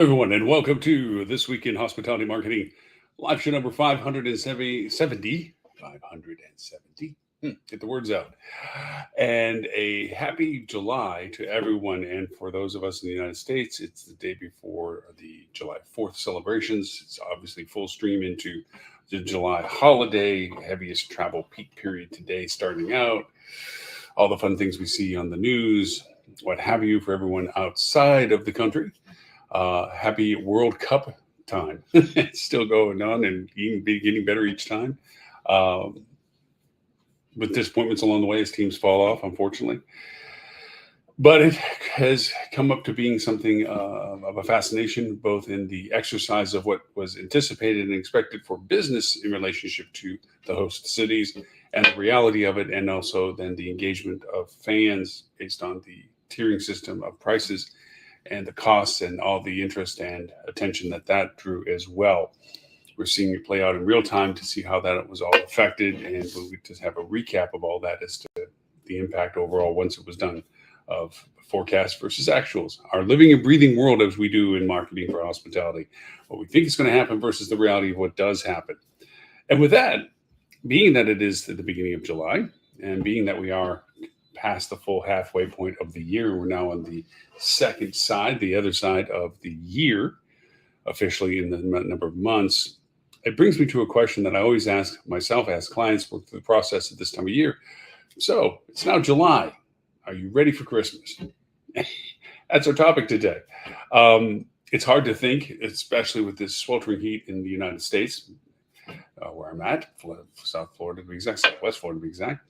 Everyone, and welcome to This Week in Hospitality Marketing, live show number 570. 570. Get the words out. And a happy July to everyone. And for those of us in the United States, it's the day before the July 4th celebrations. It's obviously full stream into the July holiday, heaviest travel peak period today starting out. All the fun things we see on the news, what have you, for everyone outside of the country. Happy World Cup time. It's still going on and getting better each time. Um, with disappointments along the way as teams fall off, unfortunately. But it has come up to being something of a fascination, both in the exercise of what was anticipated and expected for business in relationship to the host cities and the reality of it, and also then the engagement of fans based on the tiering system of prices and the costs and all the interest and attention that drew as well. We're seeing it play out in real time to see how that was all affected, and we just have a recap of all that as to the impact overall once it was done of forecast versus actuals. Our living and breathing world as we do in marketing for hospitality, what we think is going to happen versus the reality of what does happen. And with that, being that it is the beginning of July, and being that we are past the full halfway point of the year, we're now on the second side, the other side of the year, officially in the number of months. It brings me to a question that I always ask myself, ask clients, work through the process at this time of year. So it's now July. Are you ready for Christmas? That's our topic today. It's hard to think, especially with this sweltering heat in the United States, where I'm at, South Florida to be exact, Southwest Florida to be exact.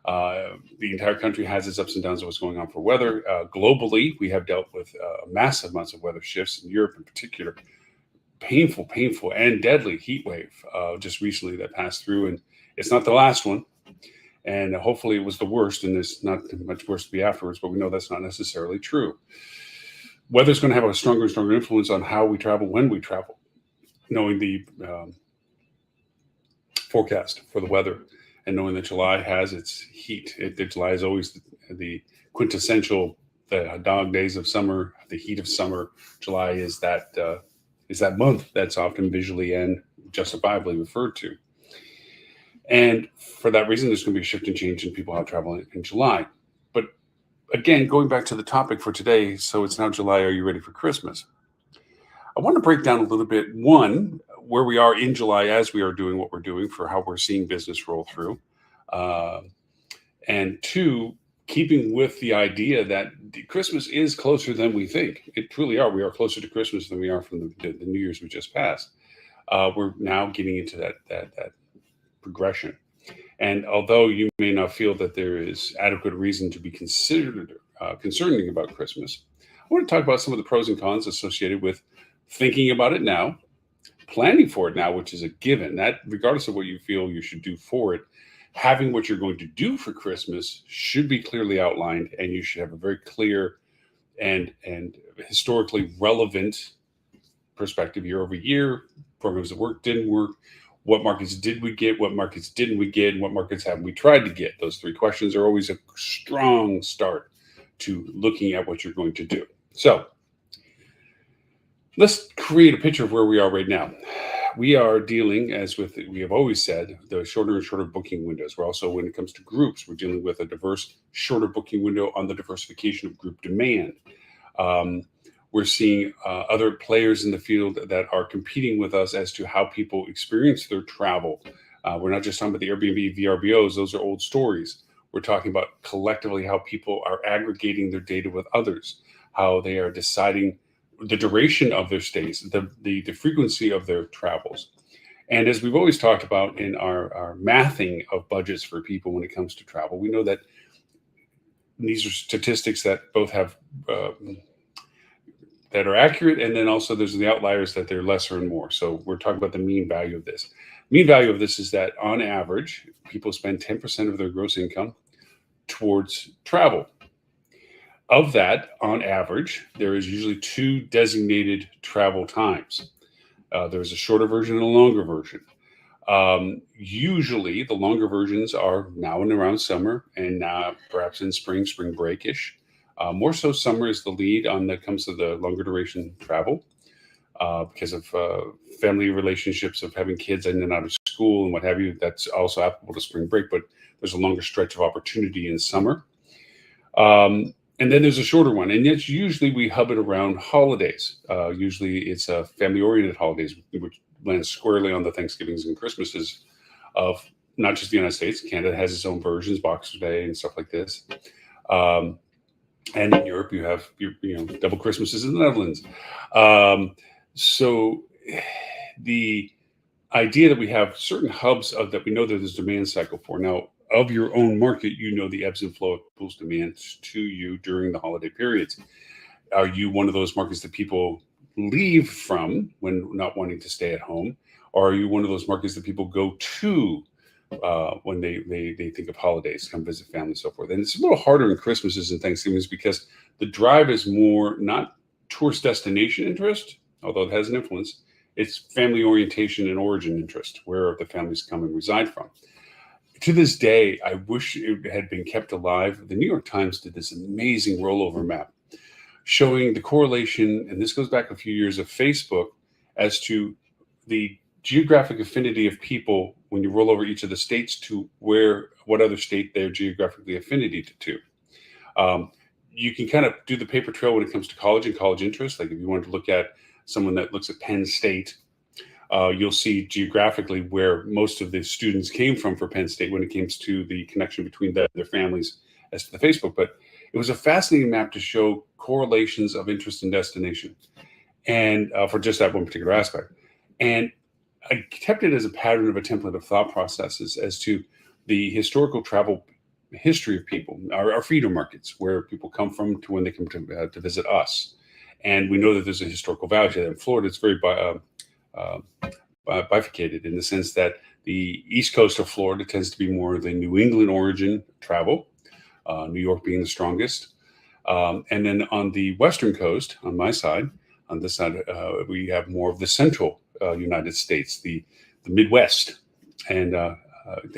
The entire country has its ups and downs of what's going on for weather. Globally, we have dealt with massive amounts of weather shifts, in Europe in particular. Painful, and deadly heat wave just recently that passed through. And it's not the last one. And hopefully it was the worst, and there's not much worse to be afterwards, but we know that's not necessarily true. Weather's going to have a stronger and stronger influence on how we travel, when we travel, knowing the forecast for the weather and knowing that July has its heat. July is always the quintessential, the dog days of summer, the heat of summer. July is that month that's often visually and justifiably referred to. And for that reason, there's going to be a shift and change in people how travel in July. But again, going back to the topic for today, so it's now July, are you ready for Christmas? I want to break down a little bit, one, where we are in July as we are doing what we're doing for how we're seeing business roll through. And two, keeping with the idea that Christmas is closer than we think. It truly are. We are closer to Christmas than we are from the New Year's we just passed. We're now getting into that progression. And although you may not feel that there is adequate reason to be considered concerning about Christmas, I want to talk about some of the pros and cons associated with thinking about it now, planning for it now, which is a given. That regardless of what you feel you should do for it, having what you're going to do for Christmas should be clearly outlined, and you should have a very clear and historically relevant perspective year over year. Programs that worked, didn't work. What markets did we get? What markets didn't we get? And what markets haven't we tried to get? Those three questions are always a strong start to looking at what you're going to do. So let's create a picture of where we are right now. We are dealing, as with we have always said, the shorter and shorter booking windows. We're also, when it comes to groups, we're dealing with a diverse, shorter booking window on the diversification of group demand. We're seeing other players in the field that are competing with us as to how people experience their travel. We're not just talking about the Airbnb, VRBOs. Those are old stories. We're talking about collectively how people are aggregating their data with others, how they are deciding the duration of their stays, the frequency of their travels. And as we've always talked about in our mathing of budgets for people when it comes to travel, we know that these are statistics that both have that are accurate, and then also there's the outliers that they're lesser and more. So we're talking about the mean value of this. Mean value of this is that on average, people spend 10% of their gross income towards travel. Of that, on average, there is usually two designated travel times. There's a shorter version and a longer version. Usually, the longer versions are now and around summer, and perhaps in spring breakish. More so, summer is the lead on that comes to the longer duration travel. because of family relationships of having kids in and out of school and what have you. That's also applicable to spring break, but there's a longer stretch of opportunity in summer. And then there's a shorter one, and yet usually we hub it around holidays. Usually it's family-oriented holidays, which lands squarely on the Thanksgivings and Christmases of not just the United States. Canada has its own versions, Boxer Day and stuff like this. Um, and in Europe, you have double Christmases in the Netherlands. So the idea that we have certain hubs of that we know that there's demand cycle for now of your own market, the ebbs and flow of people's demands to you during the holiday periods. Are you one of those markets that people leave from when not wanting to stay at home? Or are you one of those markets that people go to when they think of holidays, come visit family and so forth? And it's a little harder in Christmases and Thanksgivings because the drive is more not tourist destination interest, although it has an influence. It's family orientation and origin interest, where the families come and reside from. To this day, I wish it had been kept alive. The New York Times did this amazing rollover map showing the correlation, and this goes back a few years, of Facebook as to the geographic affinity of people when you roll over each of the states to what other state they're geographically affinity to. You can kind of do the paper trail when it comes to college and college interest. Like if you wanted to look at someone that looks at Penn State, you'll see geographically where most of the students came from for Penn State when it comes to the connection between their families as to the Facebook. But it was a fascinating map to show correlations of interest and destination, and for just that one particular aspect. And I kept it as a pattern of a template of thought processes as to the historical travel history of people, our feeder markets, where people come from to when they come to visit us. And we know that there's a historical value to that. In Florida, it's very bifurcated in the sense that the east coast of Florida tends to be more the New England origin travel, New York being the strongest. And then on the western coast, on my side, on this side, we have more of the central United States, the Midwest. And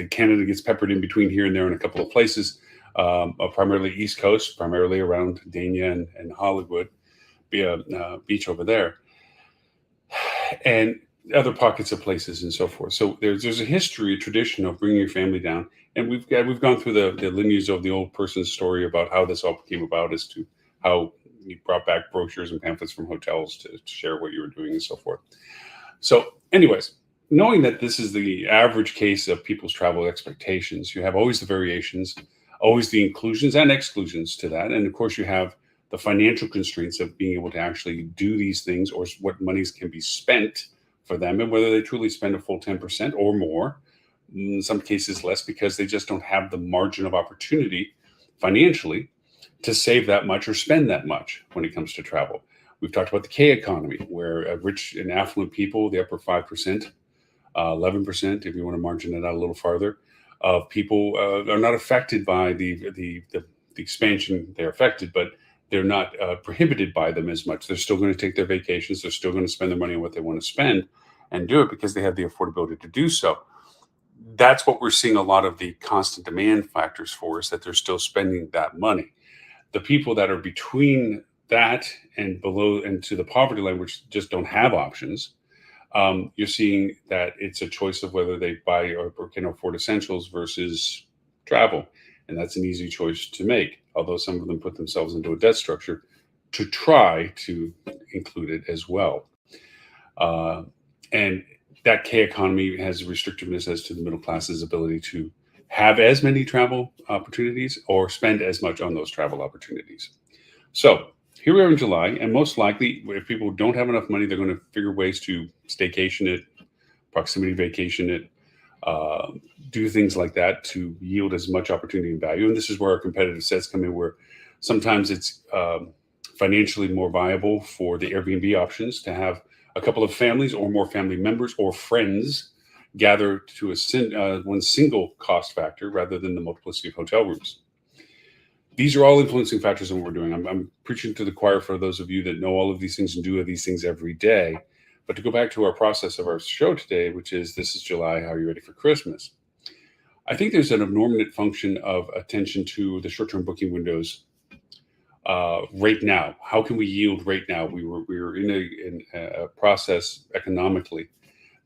Canada gets peppered in between here and there in a couple of places, primarily East Coast, primarily around Dania and Hollywood, beach over there, and other pockets of places and so forth. So there's a history, a tradition of bringing your family down. And we've gone through the lineage of the old person's story about how this all came about as to how you brought back brochures and pamphlets from hotels to share what you were doing and so forth. So anyways, knowing that this is the average case of people's travel expectations, you have always the variations, always the inclusions and exclusions to that. And of course, you have the financial constraints of being able to actually do these things, or what monies can be spent for them, and whether they truly spend a full 10% or more, in some cases less, because they just don't have the margin of opportunity financially to save that much or spend that much when it comes to travel. We've talked about the K economy, where rich and affluent people, the upper 5%, 11%, if you want to margin it out a little farther, of people are not affected by the expansion. They're affected, but they're not prohibited by them as much. They're still going to take their vacations. They're still going to spend their money on what they want to spend and do it because they have the affordability to do so. That's what we're seeing a lot of the constant demand factors for, is that they're still spending that money. The people that are between that and below and to the poverty line, which just don't have options, you're seeing that it's a choice of whether they buy or can afford essentials versus travel. And that's an easy choice to make, although some of them put themselves into a debt structure to try to include it as well. And that K economy has restrictiveness as to the middle class's ability to have as many travel opportunities or spend as much on those travel opportunities. So here we are in July, and most likely, if people don't have enough money, they're going to figure ways to staycation it, proximity vacation it, do things like that to yield as much opportunity and value. And this is where our competitive sets come in, where sometimes it's financially more viable for the Airbnb options to have a couple of families or more family members or friends gather to one single cost factor rather than the multiplicity of hotel rooms. These are all influencing factors in what we're doing. I'm preaching to the choir for those of you that know all of these things and do these things every day. But to go back to our process of our show today, which is, this is July, how are you ready for Christmas? I think there's an abnormal function of attention to the short-term booking windows right now. How can we yield right now? We were in a process economically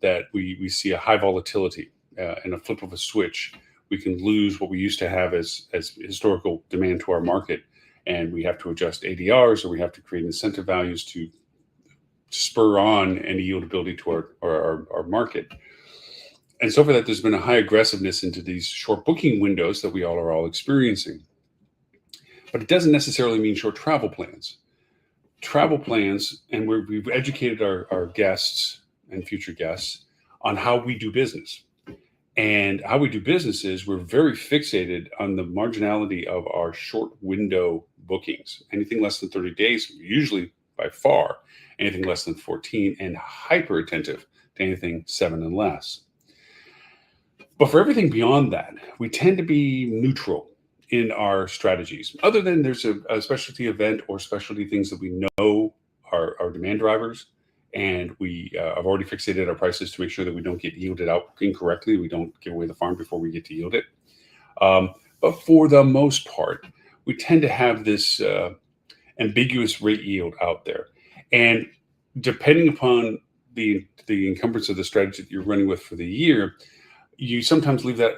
that we see a high volatility, and a flip of a switch, we can lose what we used to have as historical demand to our market, and we have to adjust ADRs, or we have to create incentive values to spur on any yieldability to our market. And so for that, there's been a high aggressiveness into these short booking windows that we all are all experiencing. But it doesn't necessarily mean short travel plans. Travel plans, and we've educated our guests and future guests on how we do business. And how we do business is we're very fixated on the marginality of our short window bookings. Anything less than 30 days, usually by far, anything less than 14, and hyper attentive to anything 7 and less. But for everything beyond that, we tend to be neutral in our strategies, other than there's a specialty event or specialty things that we know are demand drivers. And we have already fixated our prices to make sure that we don't get yielded out incorrectly. We don't give away the farm before we get to yield it. But for the most part, we tend to have this ambiguous rate yield out there. And depending upon the encumbrance of the strategy that you're running with for the year, you sometimes leave that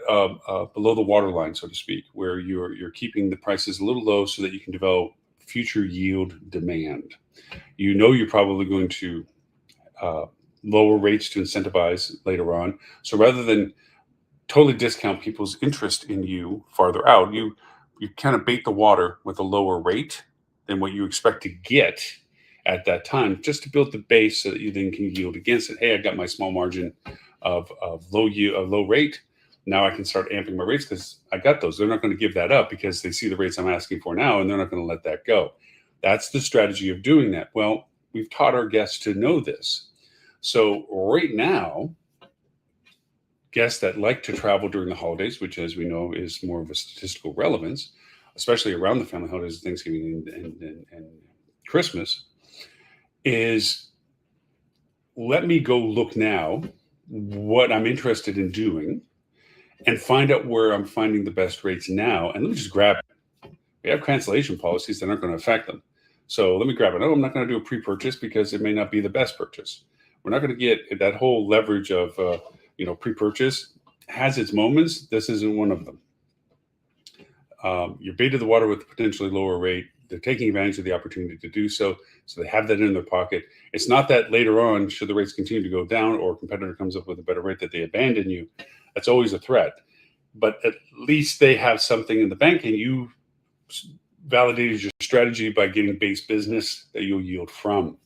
below the waterline, so to speak, where you're keeping the prices a little low so that you can develop future yield demand. You know you're probably going to lower rates to incentivize later on. So rather than totally discount people's interest in you farther out, you kind of bait the water with a lower rate than what you expect to get at that time, just to build the base so that you then can yield against it. Hey, I got my small margin of low rate. Now I can start amping my rates because I got those. They're not going to give that up because they see the rates I'm asking for now, and they're not going to let that go. That's the strategy of doing that. Well, we've taught our guests to know this. So right now, guests that like to travel during the holidays, which as we know is more of a statistical relevance, especially around the family holidays, Thanksgiving and Christmas, is let me go look now what I'm interested in doing and find out where I'm finding the best rates now. And let me just grab it. We have cancellation policies that aren't going to affect them. So let me grab it. No, I'm not going to do a pre-purchase because it may not be the best purchase. We're not going to get that whole leverage of, pre-purchase has its moments. This isn't one of them. You're baited the water with a potentially lower rate. They're taking advantage of the opportunity to do so. So they have that in their pocket. It's not that later on, should the rates continue to go down or a competitor comes up with a better rate, that they abandon you. That's always a threat. But at least they have something in the bank, and you validated your strategy by getting base business that you'll yield from.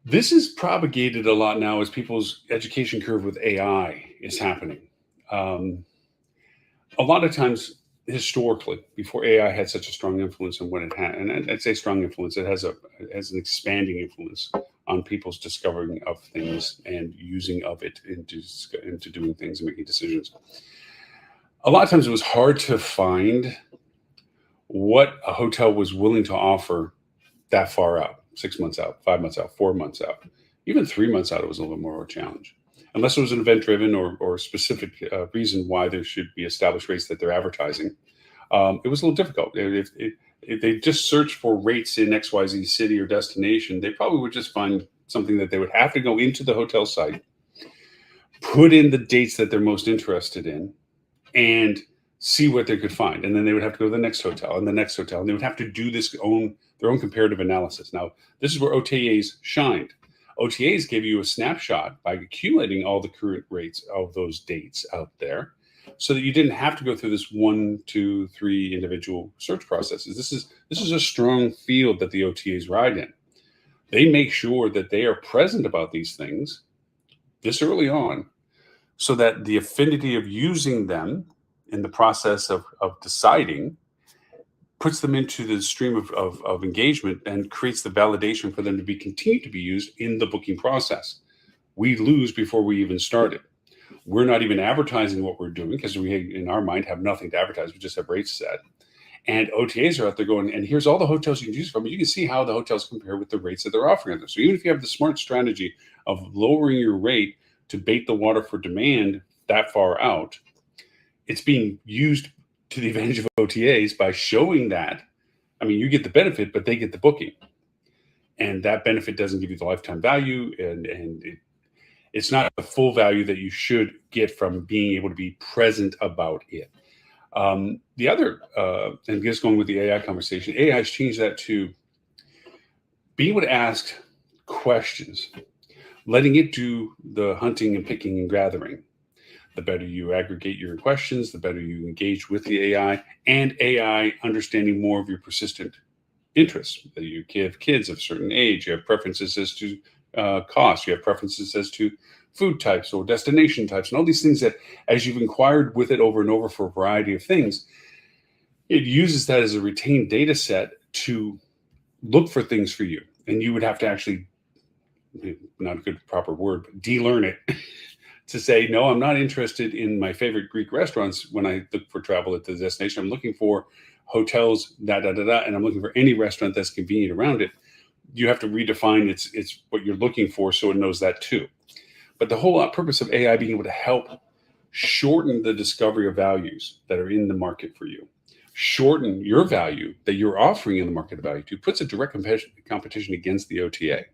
This is propagated a lot now as people's education curve with AI is happening. A lot of times, historically, before AI had such a strong influence on what it had, and I'd say strong influence, it has an expanding influence on people's discovering of things and using of it into doing things and making decisions. A lot of times it was hard to find what a hotel was willing to offer that far out, 6 months out, 5 months out, 4 months out, even 3 months out. It was a little more of a challenge, unless it was an event driven or specific reason why there should be established rates that they're advertising. It was a little difficult. If they just searched for rates in XYZ city or destination, they probably would just find something that they would have to go into the hotel site, put in the dates that they're most interested in, and see what they could find. And then they would have to go to the next hotel and the next hotel, and they would have to do their own comparative analysis. Now, this is where OTAs shined. OTAs gave you a snapshot by accumulating all the current rates of those dates out there, so that you didn't have to go through this 1, 2, 3 individual search processes. This is a strong field that the OTAs ride in. They make sure that they are present about these things this early on, so that the affinity of using them in the process of deciding puts them into the stream of engagement and creates the validation for them to continue to be used in the booking process. We lose before we even started. We're not even advertising what we're doing because we, in our mind, have nothing to advertise. We just have rates set. And OTAs are out there going, and here's all the hotels you can choose from. You can see how the hotels compare with the rates that they're offering them. So even if you have the smart strategy of lowering your rate to bait the water for demand that far out, it's being used to the advantage of OTAs by showing that I mean, you get the benefit, but they get the booking, and that benefit doesn't give you the lifetime value, and it's not the full value that you should get from being able to be present about it. The other, and just going with the AI conversation, AI has changed that to being able to ask questions, letting it do the hunting and picking and gathering. The better you aggregate your questions, the better you engage with the AI, and AI understanding more of your persistent interests. That you have kids of a certain age, you have preferences as to cost, you have preferences as to food types or destination types, and all these things that, as you've inquired with it over and over for a variety of things, it uses that as a retained data set to look for things for you. And you would have to actually, not a good proper word, but de-learn it to say, no, I'm not interested in my favorite Greek restaurants when I look for travel at the destination. I'm looking for hotels, and I'm looking for any restaurant that's convenient around it. You have to redefine it's what you're looking for so it knows that too. But the whole purpose of AI being able to help shorten the discovery of values that are in the market for you, shorten your value that you're offering in the market value to, puts a direct competition against the OTA.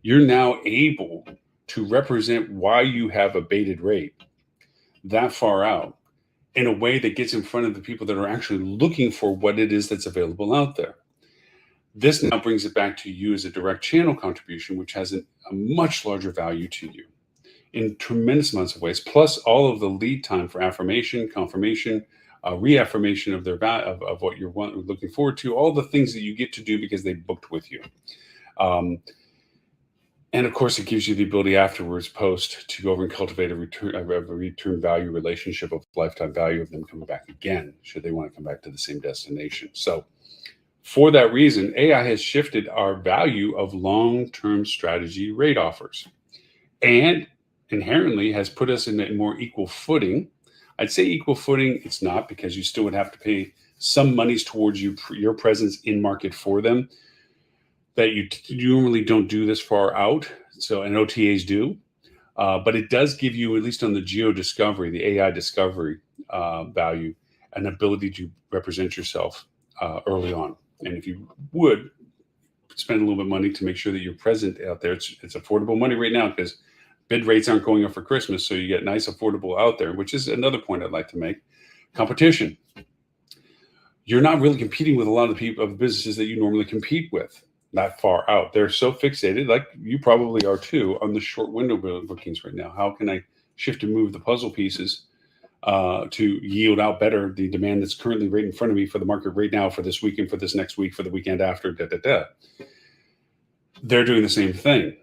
You're now able to represent why you have a baited rate that far out in a way that gets in front of the people that are actually looking for what it is that's available out there. This now brings it back to you as a direct channel contribution, which has a much larger value to you in tremendous amounts of ways, plus all of the lead time for affirmation, confirmation, reaffirmation of their of what you're looking forward to, all the things that you get to do because they booked with you. And of course, it gives you the ability afterwards, post, to go over and cultivate a return value relationship of lifetime value of them coming back again, should they want to come back to the same destination. So for that reason, AI has shifted our value of long-term strategy rate offers and inherently has put us in a more equal footing. I'd say equal footing, it's not, because you still would have to pay some monies towards your presence in market for them, that you normally don't do this far out. So, and OTAs do, but it does give you, at least on the geo discovery, the AI discovery value, an ability to represent yourself early on. And if you would spend a little bit of money to make sure that you're present out there, it's affordable money right now because bid rates aren't going up for Christmas. So you get nice, affordable out there, which is another point I'd like to make. Competition. You're not really competing with a lot of the people of businesses that you normally compete with that far out. They're so fixated, like you probably are too, on the short window bookings right now. How can I shift and move the puzzle pieces to yield out better the demand that's currently right in front of me for the market right now, for this weekend, for this next week, for the weekend after, They're doing the same thing.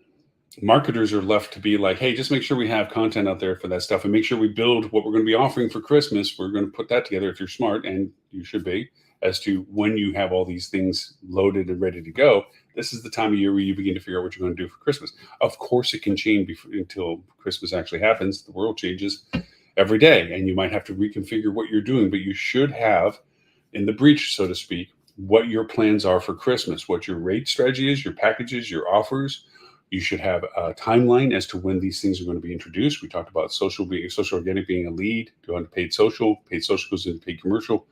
Marketers are left to be like, hey, just make sure we have content out there for that stuff and make sure we build what we're going to be offering for Christmas. We're going to put that together if you're smart, and you should be, as to when you have all these things loaded and ready to go. This is the time of year where you begin to figure out what you're going to do for Christmas. Of course, it can change until Christmas actually happens. The world changes every day, and you might have to reconfigure what you're doing, but you should have in the breach, so to speak, what your plans are for Christmas, what your rate strategy is, your packages, your offers. You should have a timeline as to when these things are going to be introduced. We talked about social organic being a lead, going to paid social goes into paid commercial.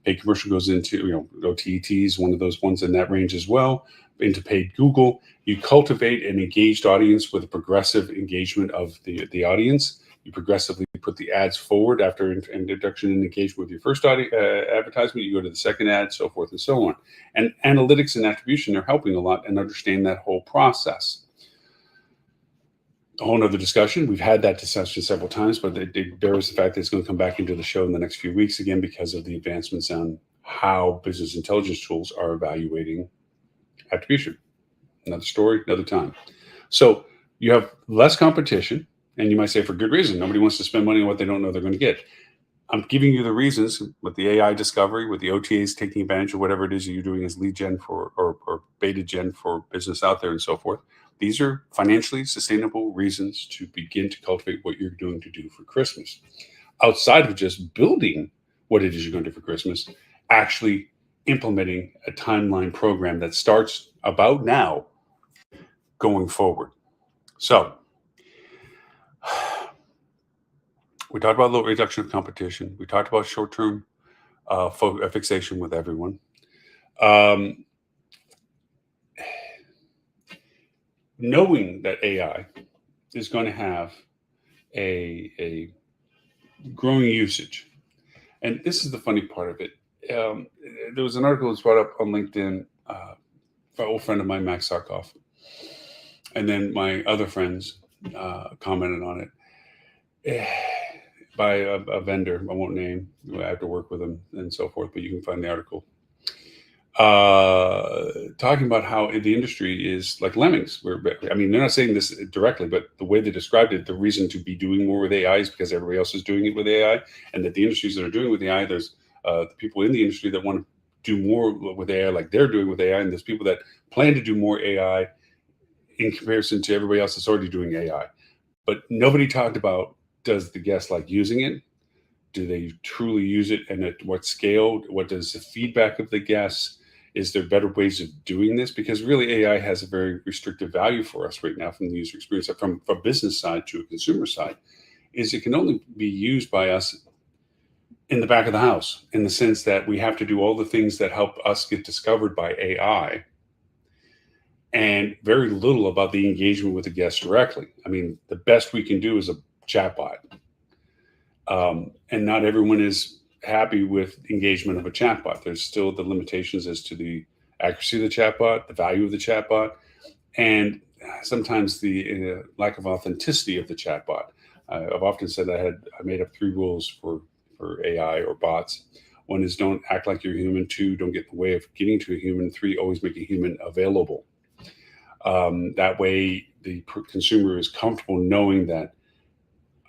Paid commercial goes into, OTT is one of those ones in that range as well, into paid Google. You cultivate an engaged audience with a progressive engagement of the audience. You progressively put the ads forward after introduction and engagement with your first advertisement. You go to the second ad, so forth and so on. And analytics and attribution are helping a lot and understand that whole process. A whole nother discussion. We've had that discussion several times, but it bears the fact that it's going to come back into the show in the next few weeks again because of the advancements on how business intelligence tools are evaluating attribution. Another story, another time. So you have less competition, and you might say for good reason. Nobody wants to spend money on what they don't know they're going to get. I'm giving you the reasons with the AI discovery, with the OTAs taking advantage of whatever it is that you're doing as lead gen for or beta gen for business out there and so forth. These are financially sustainable reasons to begin to cultivate what you're doing to do for Christmas. Outside of just building what it is you're going to do for Christmas, actually implementing a timeline program that starts about now going forward. So we talked about low reduction of competition. We talked about short-term fixation with everyone. Um, Knowing that AI is going to have a growing usage, and this is the funny part of it. There was an article that was brought up on LinkedIn by an old friend of mine, Max Sarkoff, and then my other friends commented on it. By a vendor I won't name. I have to work with them and so forth, but you can find the article. Talking about how the industry is like lemmings. I mean, they're not saying this directly, but the way they described it, the reason to be doing more with AI is because everybody else is doing it with AI, and that the industries that are doing with AI, there's the people in the industry that want to do more with AI, like they're doing with AI, and there's people that plan to do more AI in comparison to everybody else that's already doing AI. But nobody talked about, does the guest like using it? Do they truly use it, and at what scale? What does the feedback of the guests? Is there better ways of doing this? Because really, AI has a very restrictive value for us right now from the user experience. From a business side to a consumer side, is it can only be used by us in the back of the house, in the sense that we have to do all the things that help us get discovered by AI, and very little about the engagement with the guest directly. I mean, the best we can do is a chatbot. And not everyone is happy with engagement of a chatbot. There's still the limitations as to the accuracy of the chatbot, the value of the chatbot, and sometimes the lack of authenticity of the chatbot. I've often said I made up 3 rules for AI or bots. One is, don't act like you're human. 2, don't get in the way of getting to a human. 3, always make a human available. That way, the consumer is comfortable knowing that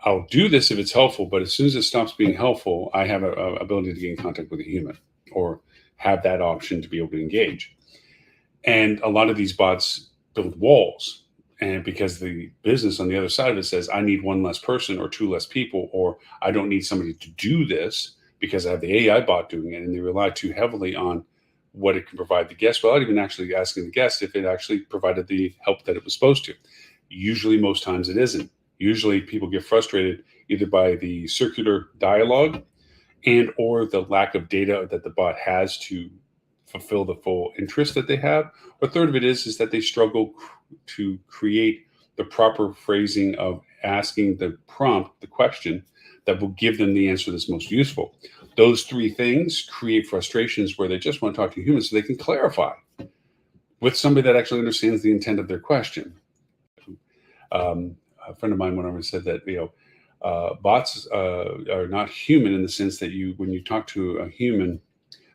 I'll do this if it's helpful, but as soon as it stops being helpful, I have a ability to get in contact with a human, or have that option to be able to engage. And a lot of these bots build walls, and because the business on the other side of it says, I need 1 less person or 2 less people, or I don't need somebody to do this because I have the AI bot doing it, and they rely too heavily on what it can provide the guest without even actually asking the guest if it actually provided the help that it was supposed to. Usually, most times it isn't. Usually people get frustrated either by the circular dialogue and or the lack of data that the bot has to fulfill the full interest that they have. Or third of it is that they struggle to create the proper phrasing of asking the prompt, the question that will give them the answer that's most useful. Those 3 things create frustrations where they just want to talk to humans so they can clarify with somebody that actually understands the intent of their question. A friend of mine went over and said that bots are not human in the sense that when you talk to a human,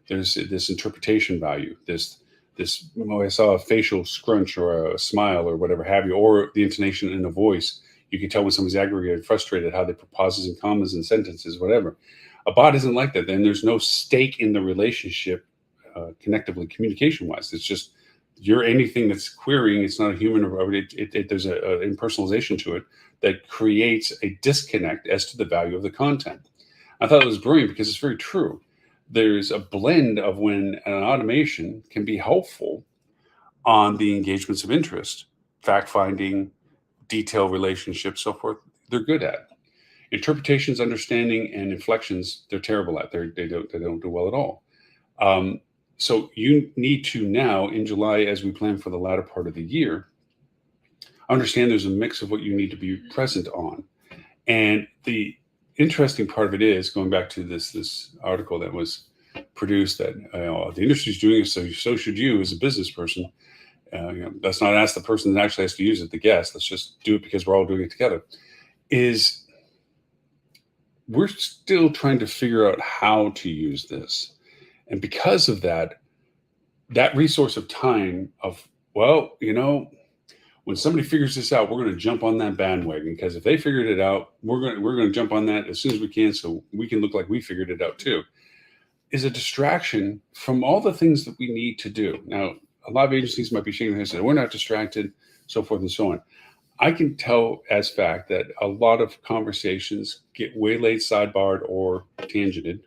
there's this interpretation value. I saw a facial scrunch or a smile or whatever have you, or the intonation in the voice. You can tell when somebody's aggravated, frustrated, how they put pauses and commas in sentences, whatever. A bot isn't like that. Then there's no stake in the relationship, connectively, communication-wise. It's just anything that's querying. It's not a human, or there's an impersonalization to it that creates a disconnect as to the value of the content. I thought it was brilliant because it's very true. There's a blend of when an automation can be helpful on the engagements of interest, fact finding, detail relationships, so forth. They're good at interpretations, understanding, and inflections. They're terrible at. They don't do well at all. So you need to now, in July, as we plan for the latter part of the year, understand there's a mix of what you need to be present on. And the interesting part of it is, going back to this article that was produced, that the industry is doing it, so should you as a business person. Let's not ask the person that actually has to use it, the guest. Let's just do it because we're all doing it together. We're still trying to figure out how to use this. And because of that resource of time of, when somebody figures this out, we're going to jump on that bandwagon, because if they figured it out, we're going to jump on that as soon as we can, so we can look like we figured it out too, is a distraction from all the things that we need to do. Now, a lot of agencies might be shaking their heads and saying, we're not distracted, so forth and so on. I can tell as fact that a lot of conversations get waylaid, sidebarred, or tangented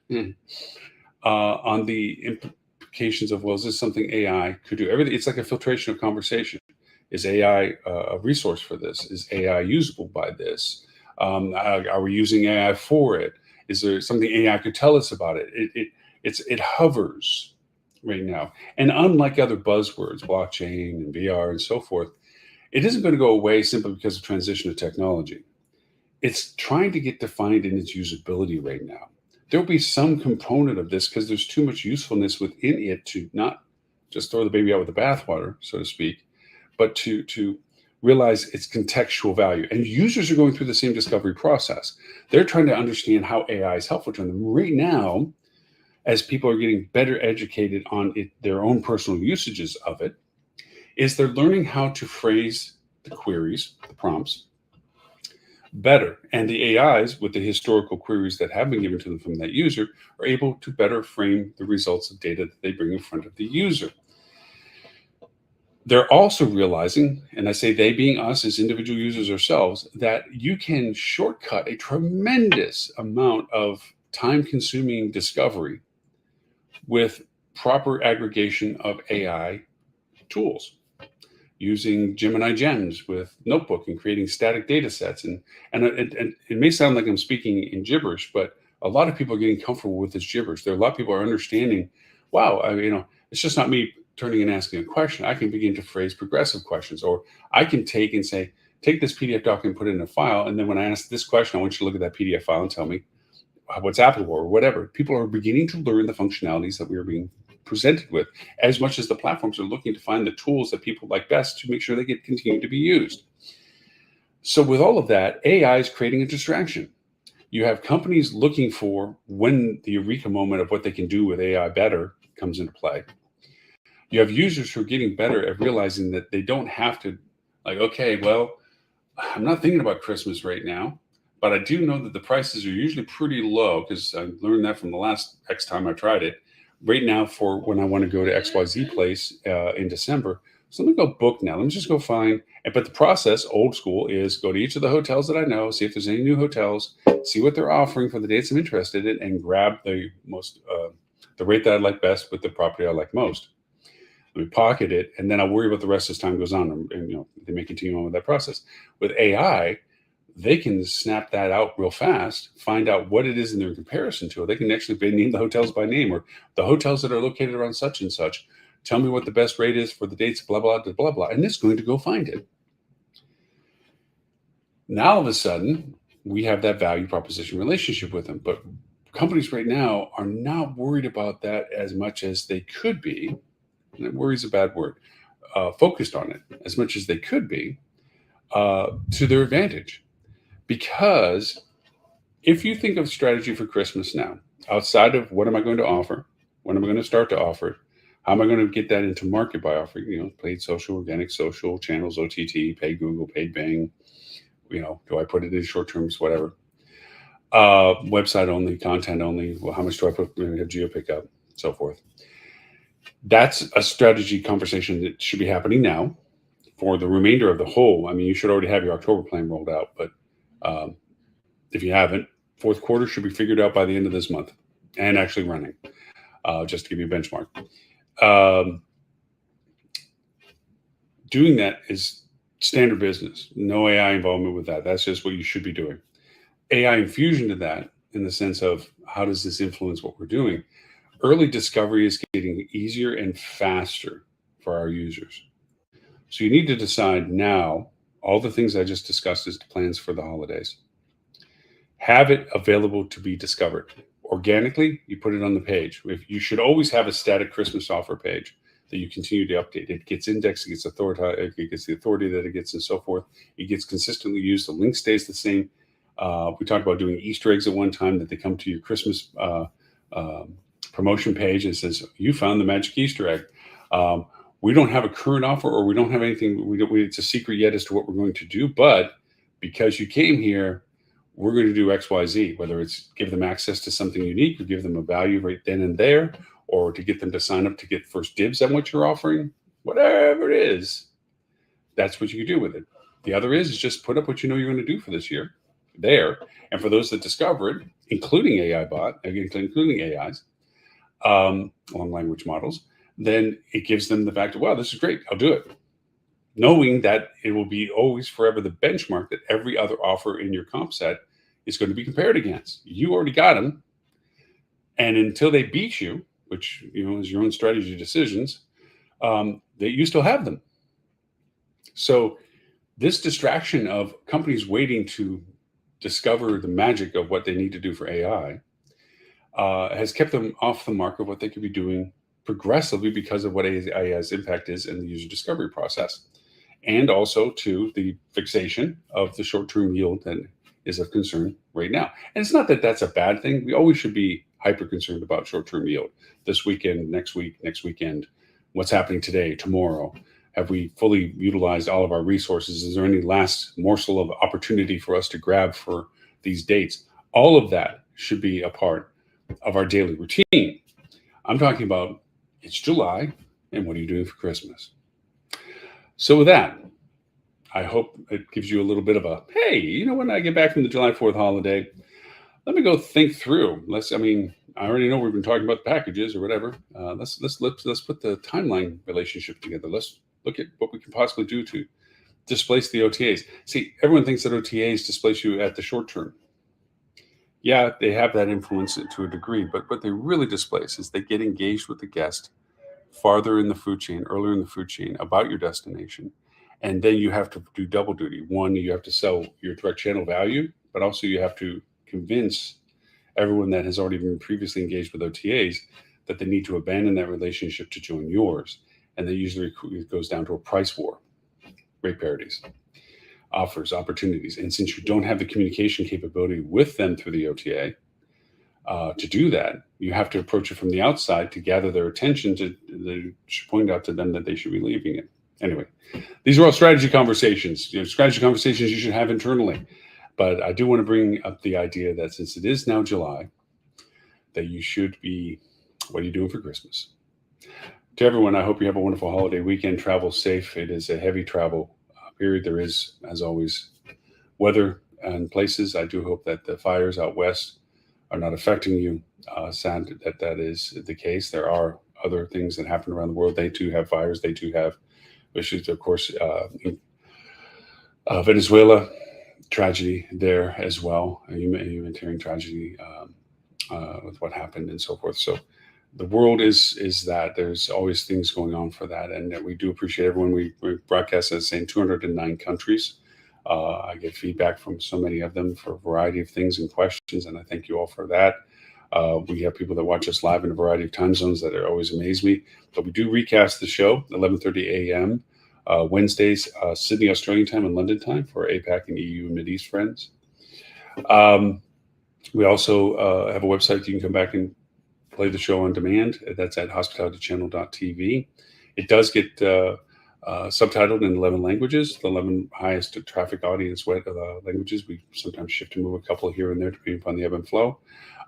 on the implications of, is this something AI could do? Everything. It's like a filtration of conversation. Is AI a resource for this? Is AI usable by this? Are we using AI for it? Is there something AI could tell us about it? It hovers right now. And unlike other buzzwords, blockchain and VR and so forth, it isn't going to go away simply because of transition of technology. It's trying to get defined in its usability right now. There'll be some component of this because there's too much usefulness within it to not just throw the baby out with the bathwater, so to speak, but to realize its contextual value. And users are going through the same discovery process. They're trying to understand how AI is helpful to them. Right now, as people are getting better educated on it, their own personal usages of it, is they're learning how to phrase the queries, the prompts, better. And the AIs, with the historical queries that have been given to them from that user, are able to better frame the results of data that they bring in front of the user. They're also realizing, and I say they being us as individual users ourselves, that you can shortcut a tremendous amount of time consuming discovery with proper aggregation of AI tools, using Gemini Gems with Notebook and creating static data sets. And it may sound like I'm speaking in gibberish, but a lot of people are getting comfortable with this gibberish. There are a lot of people are understanding, wow, it's just not me turning and asking a question. I can begin to phrase progressive questions, or I can take and say, take this PDF document, put it in a file. And then when I ask this question, I want you to look at that PDF file and tell me what's applicable or whatever. People are beginning to learn the functionalities that we are being presented with, as much as the platforms are looking to find the tools that people like best to make sure they get continue to be used. So with all of that, AI is creating a distraction. You have companies looking for when the eureka moment of what they can do with AI better comes into play. You have users who are getting better at realizing that they don't have to, like, okay, well, I'm not thinking about Christmas right now, but I do know that the prices are usually pretty low because I learned that from the last X time I tried it. Right now, for when I want to go to XYZ place in December, so let me go book now. Let me just go find. But the process, old school, is go to each of the hotels that I know, see if there's any new hotels, see what they're offering for the dates I'm interested in, and grab the the rate that I like best with the property I like most. Let me pocket it, and then I'll worry about the rest as time goes on. And they may continue on with that process. With AI, they can snap that out real fast, find out what it is in their comparison to it. They can actually name the hotels by name, or the hotels that are located around such and such. Tell me what the best rate is for the dates, blah, blah, blah, blah, blah. And it's going to go find it. Now, all of a sudden, we have that value proposition relationship with them. But companies right now are not worried about that as much as they could be. And worry is a bad word. Focused on it as much as they could be to their advantage. Because if you think of strategy for Christmas now, outside of what am I going to offer, when am I going to start to offer it, how am I going to get that into market by offering, paid social, organic social, channels, OTT, paid Google, paid Bing, do I put it in short terms, whatever, website only, content only, well, how much do I put, have geo pickup, so forth. That's a strategy conversation that should be happening now for the remainder of the whole. I mean, you should already have your October plan rolled out, but if you haven't, fourth quarter should be figured out by the end of this month and actually running, just to give you a benchmark. Doing that is standard business. No AI involvement with that. That's just what you should be doing. AI infusion to that, in the sense of how does this influence what we're doing? Early discovery is getting easier and faster for our users. So you need to decide now all the things I just discussed as plans for the holidays. Have it available to be discovered. Organically, you put it on the page. You should always have a static Christmas offer page that you continue to update. It gets indexed, it gets the authority that it gets, and so forth. It gets consistently used. The link stays the same. We talked about doing Easter eggs at one time, that they come to your Christmas promotion page and says, you found the magic Easter egg. We don't have a current offer, or we don't have anything. It's a secret yet as to what we're going to do. But because you came here, we're going to do X, Y, Z, whether it's give them access to something unique or give them a value right then and there, or to get them to sign up to get first dibs on what you're offering, whatever it is, that's what you can do with it. The other is just put up what you know you're going to do for this year there. And for those that discover it, including AI bot, including AIs, long language models, then it gives them the fact of, wow, this is great, I'll do it. Knowing that it will be always forever the benchmark that every other offer in your comp set is going to be compared against. You already got them. And until they beat you, which is your own strategy decisions, that you still have them. So this distraction of companies waiting to discover the magic of what they need to do for AI has kept them off the mark of what they could be doing progressively because of what AI's impact is in the user discovery process. And also to the fixation of the short-term yield that is of concern right now. And it's not that that's a bad thing. We always should be hyper concerned about short-term yield. This weekend, next week, next weekend, what's happening today, tomorrow. Have we fully utilized all of our resources? Is there any last morsel of opportunity for us to grab for these dates? All of that should be a part of our daily routine. I'm talking about it's July, and what are you doing for Christmas? So with that, I hope it gives you a little bit of a, hey, when I get back from the July 4th holiday, let me go think through. I already know we've been talking about the packages or whatever. Let's put the timeline relationship together. Let's look at what we can possibly do to displace the OTAs. See, everyone thinks that OTAs displace you at the short term. Yeah, they have that influence to a degree, but what they really displace is they get engaged with the guest farther in the food chain, earlier in the food chain about your destination. And then you have to do double duty. One, you have to sell your direct channel value, but also you have to convince everyone that has already been previously engaged with OTAs that they need to abandon that relationship to join yours. And then usually it goes down to a price war, rate parities, offers, opportunities. And since you don't have the communication capability with them through the OTA, to do that, you have to approach it from the outside to gather their attention to point out to them that they should be leaving it. Anyway, these are all strategy conversations. Strategy conversations you should have internally. But I do want to bring up the idea that since it is now July, that you should be, what are you doing for Christmas? To everyone, I hope you have a wonderful holiday weekend. Travel safe. It is a heavy travel period. There is, as always, weather and places. I do hope that the fires out west are not affecting you. Sad that is the case. There are other things that happen around the world. They too have fires. They too have issues. Of course, Venezuela, tragedy there as well. A humanitarian tragedy with what happened and so forth. So the world is that there's always things going on for that. And we do appreciate everyone. We broadcast as saying 209 countries. I get feedback from so many of them for a variety of things and questions, and I thank you all for that. We have people that watch us live in a variety of time zones that always amaze me. But we do recast the show 11:30 a.m. Wednesdays, Sydney, Australian time, and London time for APAC and EU and Mideast friends. We also have a website you can come back and play the show on demand. That's at hospitalitychannel.tv. It does get subtitled in 11 languages, the 11 highest traffic audience languages. We sometimes shift and move a couple here and there depending upon the ebb and flow.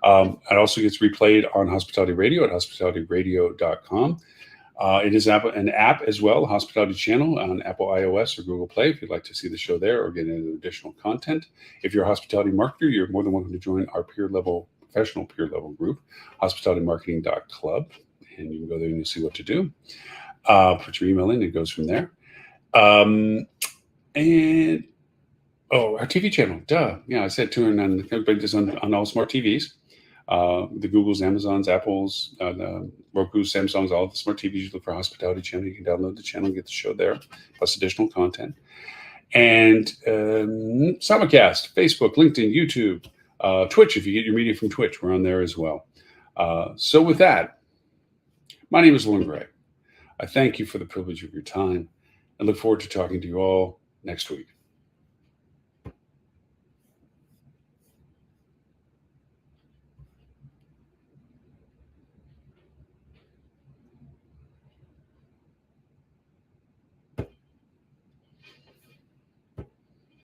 It also gets replayed on Hospitality Radio at hospitalityradio.com. It is an app as well, Hospitality Channel on Apple iOS or Google Play if you'd like to see the show there or get into additional content. If you're a hospitality marketer, you're more than welcome to join our professional peer level group, hospitalitymarketing.club. And you can go there and you'll see what to do. Put your email in, it goes from there. Our TV channel, duh. Yeah, I said everybody does on all smart TVs. The Googles, Amazons, Apples, Roku, Samsungs, all the smart TVs. You look for Hospitality Channel. You can download the channel and get the show there, plus additional content. And simulcast, Facebook, LinkedIn, YouTube, Twitch. If you get your media from Twitch, we're on there as well. So with that, my name is Lauren Gray. I thank you for the privilege of your time and look forward to talking to you all next week.